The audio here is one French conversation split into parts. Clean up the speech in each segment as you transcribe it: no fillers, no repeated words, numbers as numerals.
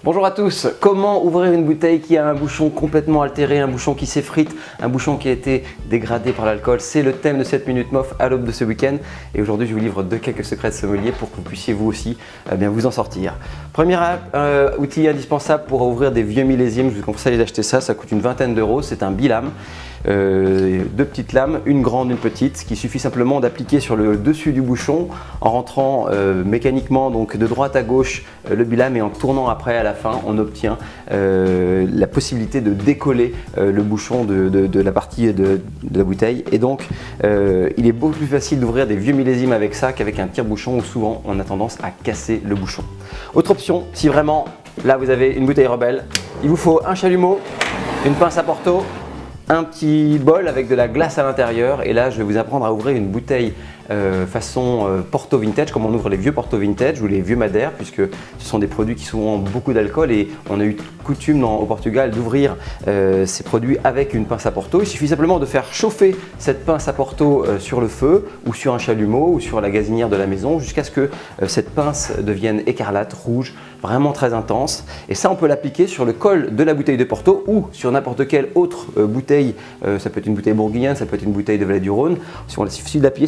Bonjour à tous, comment ouvrir une bouteille qui a un bouchon complètement altéré, un bouchon qui s'effrite, un bouchon qui a été dégradé par l'alcool? C'est le thème de cette Minute MOF à l'aube de ce week-end et aujourd'hui je vous livre quelques secrets de sommelier pour que vous puissiez vous aussi vous en sortir. Premier outil indispensable pour ouvrir des vieux millésimes, je vous conseille d'acheter ça, ça coûte une vingtaine d'euros, c'est un bilame. Deux petites lames, une grande, une petite, qui suffit simplement d'appliquer sur le dessus du bouchon en rentrant mécaniquement donc de droite à gauche le bilame et en tournant après à la fin on obtient la possibilité de décoller le bouchon de la partie de la bouteille et donc il est beaucoup plus facile d'ouvrir des vieux millésimes avec ça qu'avec un tire-bouchon où souvent on a tendance à casser le bouchon. Autre option, si vraiment là vous avez une bouteille Rebelle, il vous faut un chalumeau, une pince à Porto, un petit bol avec de la glace à l'intérieur et là je vais vous apprendre à ouvrir une bouteille façon Porto Vintage, comme on ouvre les vieux Porto Vintage ou les vieux Madère, puisque ce sont des produits qui ont beaucoup d'alcool et on a eu coutume au Portugal d'ouvrir ces produits avec une pince à Porto. Il suffit simplement de faire chauffer cette pince à Porto sur le feu ou sur un chalumeau ou sur la gazinière de la maison jusqu'à ce que cette pince devienne écarlate, rouge, vraiment très intense. Et ça on peut l'appliquer sur le col de la bouteille de Porto ou sur n'importe quelle autre bouteille, ça peut être une bouteille bourguignonne, ça peut être une bouteille de Vallée du Rhône. Il suffit d'appliquer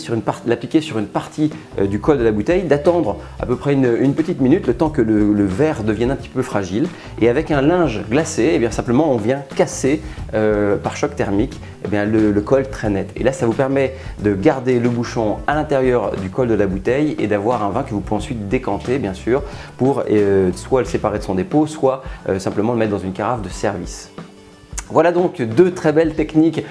sur une partie du col de la bouteille, d'attendre à peu près une petite minute, le temps que le verre devienne un petit peu fragile. Et avec un linge glacé, et bien simplement on vient casser par choc thermique le col très net. Et là ça vous permet de garder le bouchon à l'intérieur du col de la bouteille et d'avoir un vin que vous pouvez ensuite décanter bien sûr pour soit le séparer de son dépôt, soit simplement le mettre dans une carafe de service. Voilà donc deux très belles techniques,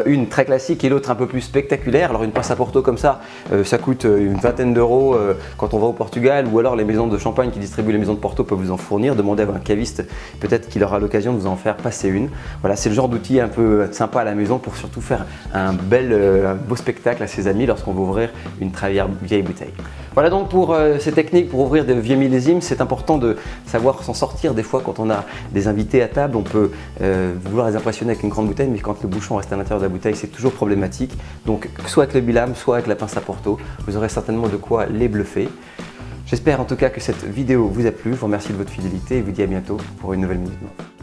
une très classique et l'autre un peu plus spectaculaire. Alors une pince à Porto comme ça, ça coûte une vingtaine d'euros quand on va au Portugal ou alors les maisons de champagne qui distribuent les maisons de Porto peuvent vous en fournir. Demandez à un caviste, peut-être qu'il aura l'occasion de vous en faire passer une. Voilà, c'est le genre d'outil un peu sympa à la maison pour surtout faire un beau spectacle à ses amis lorsqu'on va ouvrir une très vieille bouteille. Voilà donc pour ces techniques pour ouvrir des vieux millésimes. C'est important de savoir s'en sortir. Des fois quand on a des invités à table, on peut vouloir les impressionner avec une grande bouteille, mais quand le bouchon reste à l'intérieur de la bouteille, c'est toujours problématique. Donc soit avec le bilame, soit avec la pince à Porto, vous aurez certainement de quoi les bluffer. J'espère en tout cas que cette vidéo vous a plu. Je vous remercie de votre fidélité et vous dis à bientôt pour une nouvelle Minute MOF.